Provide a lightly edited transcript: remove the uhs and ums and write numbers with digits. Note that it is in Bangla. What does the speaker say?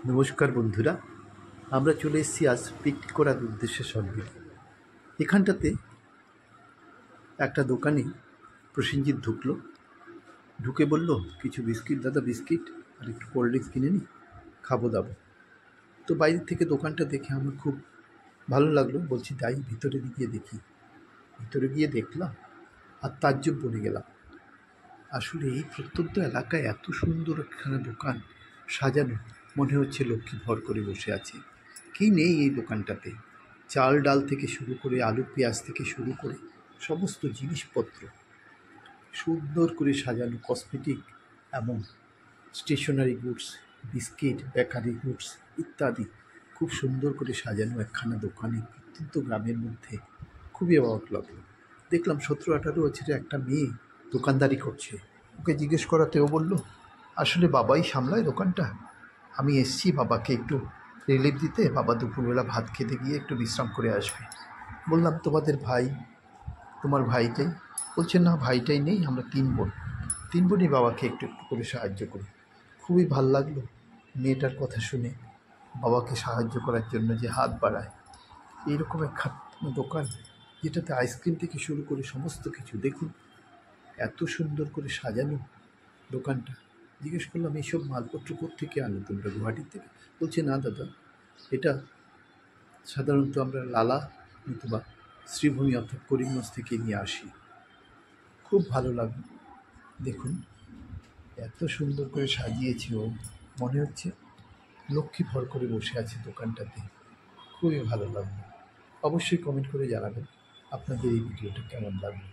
নমস্কার বন্ধুরা, আমরা চলে এসেছি আজ পিকনিক করার উদ্দেশ্যে সঙ্গে। এখানটাতে একটা দোকানে প্রসেনজিৎ ঢুকলো, ঢুকে বলল, কিছু বিস্কিট দাদা, বিস্কিট আর একটু কোল্ড ড্রিঙ্কস কিনে নিই, খাবো দাবো। তো বাইরে থেকে দোকানটা দেখে আমার খুব ভালো লাগলো, বলছি তাই ভিতরে গিয়ে দেখি। ভিতরে গিয়ে দেখলাম আর তাজ্জব বনে গেলাম। আসলে এই প্রত্যন্ত এলাকায় এত সুন্দর একখানা দোকান সাজানো, মনে হচ্ছে লক্ষ্মী ভর করে বসে আছে। কি নেই এই দোকানটাতে? চাল ডাল থেকে শুরু করে, আলু পেঁয়াজ থেকে শুরু করে সমস্ত জিনিসপত্র সুন্দর করে সাজানো। কসমেটিক এবং stationery goods, biscuit, bakery goods ইত্যাদি খুব সুন্দর করে সাজানো একখানা দোকানে প্রত্যন্ত গ্রামের মধ্যে। খুবই অবাক লাগলো। দেখলাম 17-18 বছরের একটা মেয়ে দোকানদারি করছে। ওকে জিজ্ঞেস করাতেও বলল, আসলে বাবাই সামলায় দোকানটা, আমি এসছি বাবাকে একটু রিলিফ দিতে, বাবা দুপুরবেলা ভাত খেতে গিয়ে একটু বিশ্রাম করে আসবে। বললাম, তোমার ভাইটাই? বলছে, না ভাইটাই নেই, আমরা 3 বোন, 3 বোনই বাবাকে একটু একটু করে সাহায্য করি। খুবই ভাল লাগলো মেয়েটার কথা শুনে, বাবাকে সাহায্য করার জন্য যে হাত বাড়ায়। এইরকম এক দোকান যেটাতে আইসক্রিম থেকে শুরু করে সমস্ত কিছু, দেখুন এত সুন্দর করে সাজানো দোকানটা। জিজ্ঞেস করলাম, এইসব মালপত্র কোত্থেকে আনো তোমরা, গুয়াহাটির থেকে? বলছে, না দাদা, এটা সাধারণত আমরা লালা নতুবা শ্রীভূমি অর্থাৎ করিমগঞ্জ থেকে নিয়ে আসি। খুব ভালো লাগলো। দেখুন এত সুন্দর করে সাজিয়েছে ও, মনে হচ্ছে লক্ষ্মী ভর করে বসে আছে দোকানটাতে। খুবই ভালো লাগলো। অবশ্যই কমেন্ট করে জানাবেন আপনাদের এই ভিডিওটা কেমন লাগলো।